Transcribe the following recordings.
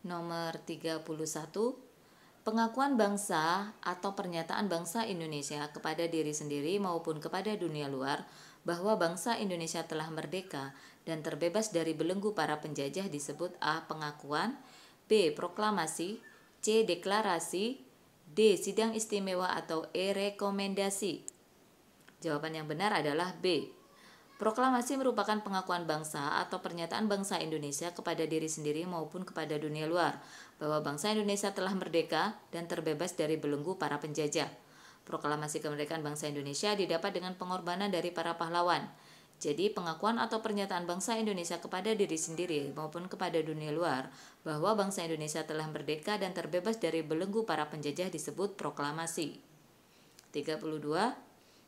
Nomor 31. Pengakuan bangsa atau pernyataan bangsa Indonesia kepada diri sendiri maupun kepada dunia luar bahwa bangsa Indonesia telah merdeka dan terbebas dari belenggu para penjajah disebut A. Pengakuan, B. Proklamasi, C. Deklarasi, D. Sidang istimewa atau E. Rekomendasi. Jawaban yang benar adalah B. Proklamasi merupakan pengakuan bangsa atau pernyataan bangsa Indonesia kepada diri sendiri maupun kepada dunia luar bahwa bangsa Indonesia telah merdeka dan terbebas dari belenggu para penjajah. Proklamasi kemerdekaan bangsa Indonesia didapat dengan pengorbanan dari para pahlawan. Jadi pengakuan atau pernyataan bangsa Indonesia kepada diri sendiri maupun kepada dunia luar bahwa bangsa Indonesia telah merdeka dan terbebas dari belenggu para penjajah disebut proklamasi. 32.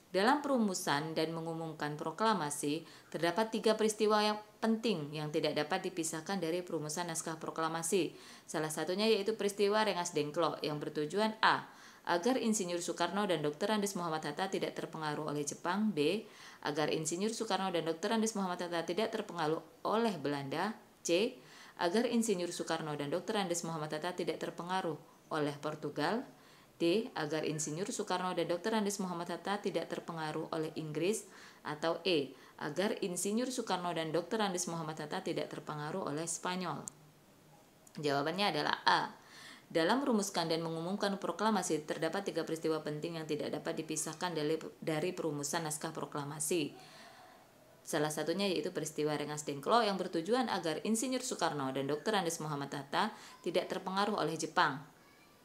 Dalam perumusan dan mengumumkan proklamasi, terdapat 3 peristiwa yang penting yang tidak dapat dipisahkan dari perumusan naskah proklamasi. Salah satunya yaitu peristiwa Rengas Dengklok yang bertujuan A. Agar Insinyur Soekarno dan Dr. Andes Muhammad Hatta tidak terpengaruh oleh Jepang. B. Agar Insinyur Soekarno dan Dr. Andes Muhammad Hatta tidak terpengaruh oleh Belanda. C. Agar Insinyur Soekarno dan Dr. Andes Muhammad Hatta tidak terpengaruh oleh Portugal. D. Agar Insinyur Soekarno dan Dr. Andes Muhammad Hatta tidak terpengaruh oleh Inggris. Atau E. Agar Insinyur Soekarno dan Dr. Andes Muhammad Hatta tidak terpengaruh oleh Spanyol. Jawabannya adalah A. Dalam merumuskan dan mengumumkan proklamasi, terdapat 3 peristiwa penting yang tidak dapat dipisahkan dari perumusan naskah proklamasi. Salah satunya yaitu peristiwa Rengas Dengklok yang bertujuan agar Insinyur Soekarno dan Dr. Andes Muhammad Hatta tidak terpengaruh oleh Jepang.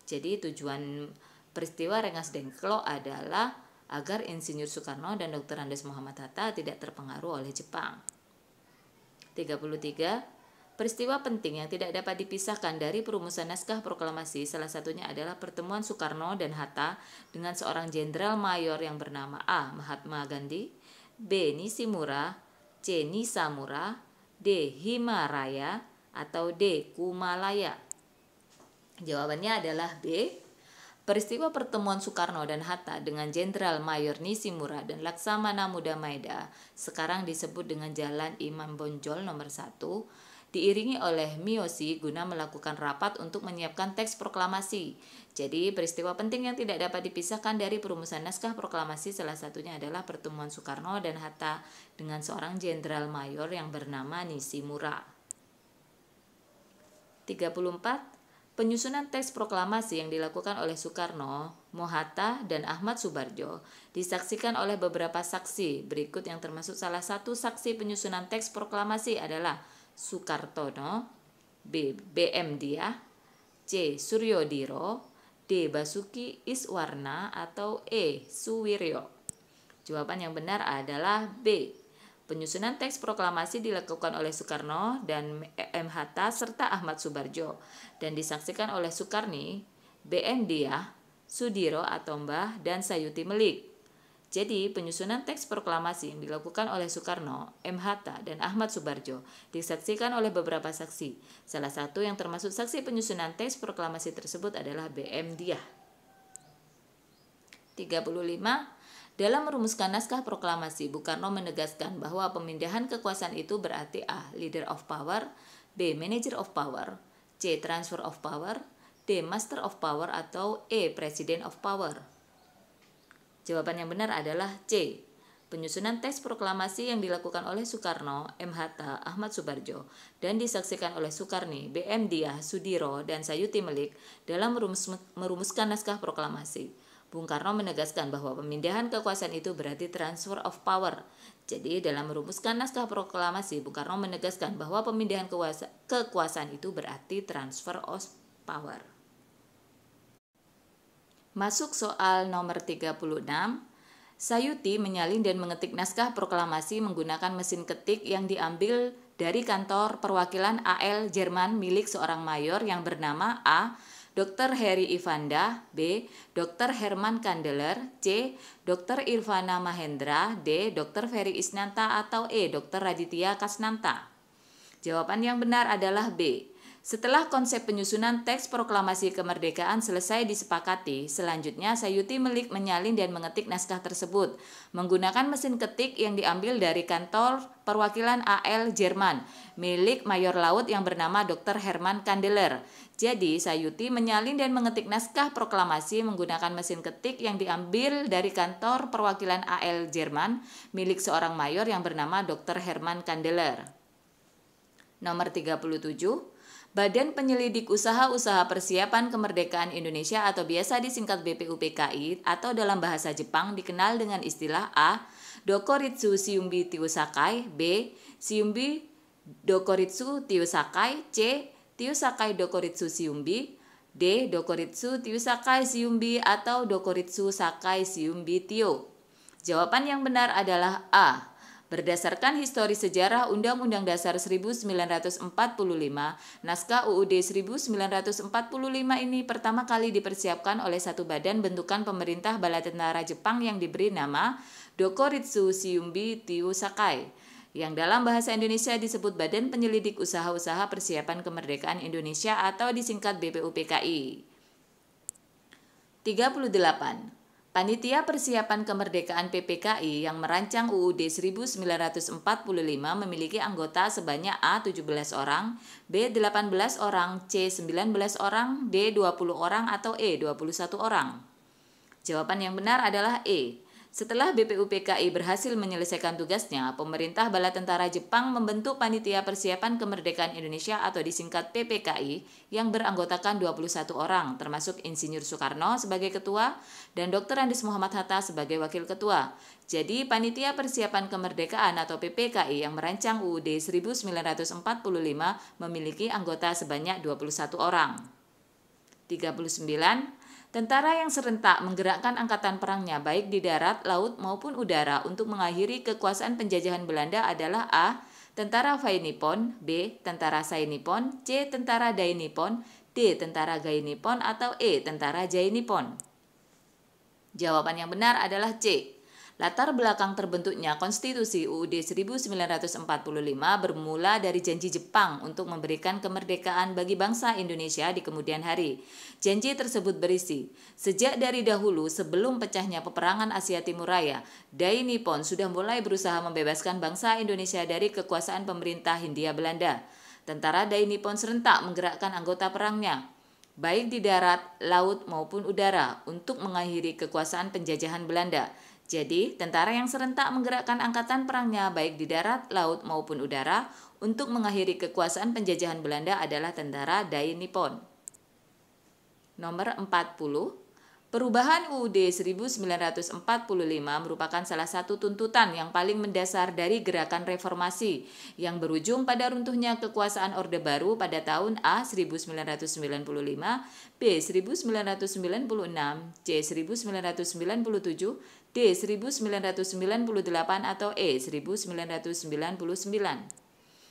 Jadi tujuan peristiwa Rengas Dengklok adalah agar Insinyur Soekarno dan Dr. Andes Muhammad Hatta tidak terpengaruh oleh Jepang. 33. Peristiwa penting yang tidak dapat dipisahkan dari perumusan naskah proklamasi salah satunya adalah pertemuan Soekarno dan Hatta dengan seorang jenderal mayor yang bernama A. Mahatma Gandhi, B. Nishimura, C. Nisamura, D. Himaraya, atau D. Kumalaya. Jawabannya adalah B. Peristiwa pertemuan Soekarno dan Hatta dengan Jenderal Mayor Nishimura dan Laksamana Muda Maeda, sekarang disebut dengan Jalan Imam Bonjol nomor 1, diiringi oleh Miyoshi guna melakukan rapat untuk menyiapkan teks proklamasi. Jadi peristiwa penting yang tidak dapat dipisahkan dari perumusan naskah proklamasi salah satunya adalah pertemuan Soekarno dan Hatta dengan seorang Jenderal Mayor yang bernama Nishimura. 34. Penyusunan teks proklamasi yang dilakukan oleh Soekarno, Mohatta, dan Ahmad Subarjo disaksikan oleh beberapa saksi. Berikut yang termasuk salah satu saksi penyusunan teks proklamasi adalah Sukartono, B. BM Diah, C. Suryodiro, D. Basuki Iswarna, atau E. Suwiryo. Jawaban yang benar adalah B. Penyusunan teks proklamasi dilakukan oleh Soekarno dan M. Hatta serta Ahmad Subarjo dan disaksikan oleh Sukarni, BM Diah, Sudiro atau Mbah, dan Sayuti Melik. Jadi, penyusunan teks proklamasi yang dilakukan oleh Soekarno, M. Hatta, dan Ahmad Subarjo disaksikan oleh beberapa saksi. Salah satu yang termasuk saksi penyusunan teks proklamasi tersebut adalah BM Diah. 35. Dalam merumuskan naskah proklamasi, Bung Karno menegaskan bahwa pemindahan kekuasaan itu berarti A. Leader of power, B. Manager of power, C. Transfer of power, D. Master of power, atau E. President of power. Jawaban yang benar adalah C. Penyusunan teks proklamasi yang dilakukan oleh Soekarno, M. Hatta, Ahmad Subarjo, dan disaksikan oleh Sukarni, BM Diah, Sudiro, dan Sayuti Melik dalam merumuskan naskah proklamasi. Bung Karno menegaskan bahwa pemindahan kekuasaan itu berarti transfer of power. Jadi dalam merumuskan naskah proklamasi, Bung Karno menegaskan bahwa pemindahan kekuasaan itu berarti transfer of power. Masuk soal nomor 36. Sayuti menyalin dan mengetik naskah proklamasi menggunakan mesin ketik yang diambil dari kantor perwakilan AL Jerman milik seorang mayor yang bernama A. Dr. Heri Ivanda, B. Dr. Herman Kandeler, C. Dr. Irvana Mahendra, D. Dr. Ferry Isnanta, atau E. Dr. Raditya Kasnanta. Jawaban yang benar adalah B. Setelah konsep penyusunan teks proklamasi kemerdekaan selesai disepakati, selanjutnya Sayuti menyalin dan mengetik naskah tersebut menggunakan mesin ketik yang diambil dari kantor perwakilan AL Jerman milik Mayor Laut yang bernama Dr. Hermann Kandeler. Jadi, Sayuti menyalin dan mengetik naskah proklamasi menggunakan mesin ketik yang diambil dari kantor perwakilan AL Jerman milik seorang mayor yang bernama Dr. Hermann Kandeler. Nomor 37. Badan Penyelidik Usaha-Usaha Persiapan Kemerdekaan Indonesia atau biasa disingkat BPUPKI atau dalam bahasa Jepang dikenal dengan istilah A. Dokoritsu Shiumbi Tiyusakai, B. Shiumbi Dokoritsu Tiyusakai, C. Tiyusakai Dokoritsu Shiumbi, D. Dokoritsu Tiyusakai Shiumbi atau Dokoritsu Sakai Shiumbi Tiyo. Jawaban yang benar adalah A. Berdasarkan histori sejarah Undang-Undang Dasar 1945, naskah UUD 1945 ini pertama kali dipersiapkan oleh satu badan bentukan pemerintah bala tentara Jepang yang diberi nama Dokoritsu Shiumbi Tiyusakai, yang dalam bahasa Indonesia disebut Badan Penyelidik Usaha-Usaha Persiapan Kemerdekaan Indonesia atau disingkat BPUPKI. 38. Panitia Persiapan Kemerdekaan PPKI yang merancang UUD 1945 memiliki anggota sebanyak A. 17 orang, B. 18 orang, C. 19 orang, D. 20 orang, atau E. 21 orang. Jawaban yang benar adalah E. Setelah BPUPKI berhasil menyelesaikan tugasnya, pemerintah bala tentara Jepang membentuk Panitia Persiapan Kemerdekaan Indonesia atau disingkat PPKI yang beranggotakan 21 orang, termasuk Insinyur Soekarno sebagai ketua dan Dr. Andes Muhammad Hatta sebagai wakil ketua. Jadi, Panitia Persiapan Kemerdekaan atau PPKI yang merancang UUD 1945 memiliki anggota sebanyak 21 orang. 39. Tentara yang serentak menggerakkan angkatan perangnya baik di darat, laut maupun udara untuk mengakhiri kekuasaan penjajahan Belanda adalah A. Tentara Vai Nippon, B. Tentara Sai Nippon, C. Tentara Dai Nippon, D. Tentara Gai Nippon, atau E. Tentara Jai Nippon. Jawaban yang benar adalah C. Latar belakang terbentuknya Konstitusi UUD 1945 bermula dari janji Jepang untuk memberikan kemerdekaan bagi bangsa Indonesia di kemudian hari. Janji tersebut berisi, sejak dari dahulu sebelum pecahnya peperangan Asia Timur Raya, Dai Nippon sudah mulai berusaha membebaskan bangsa Indonesia dari kekuasaan pemerintah Hindia Belanda. Tentara Dai Nippon serentak menggerakkan anggota perangnya, baik di darat, laut maupun udara, untuk mengakhiri kekuasaan penjajahan Belanda. Jadi, tentara yang serentak menggerakkan angkatan perangnya baik di darat, laut maupun udara untuk mengakhiri kekuasaan penjajahan Belanda adalah tentara Dai Nippon. Nomor 40. Perubahan UUD 1945 merupakan salah satu tuntutan yang paling mendasar dari gerakan reformasi yang berujung pada runtuhnya kekuasaan Orde Baru pada tahun A. 1995, B. 1996, C. 1997, D. 1998, atau E. 1999.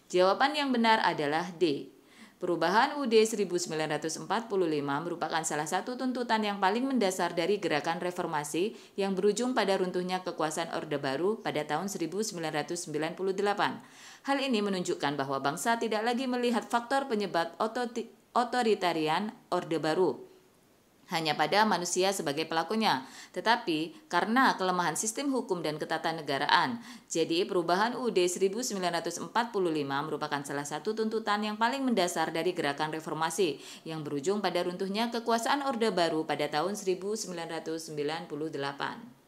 Jawaban yang benar adalah D. Perubahan UUD 1945 merupakan salah satu tuntutan yang paling mendasar dari gerakan reformasi yang berujung pada runtuhnya kekuasaan Orde Baru pada tahun 1998. Hal ini menunjukkan bahwa bangsa tidak lagi melihat faktor penyebab otoritarian Orde Baru hanya pada manusia sebagai pelakunya, tetapi karena kelemahan sistem hukum dan ketatanegaraan. Jadi, perubahan UUD 1945 merupakan salah satu tuntutan yang paling mendasar dari gerakan reformasi yang berujung pada runtuhnya kekuasaan Orde Baru pada tahun 1998.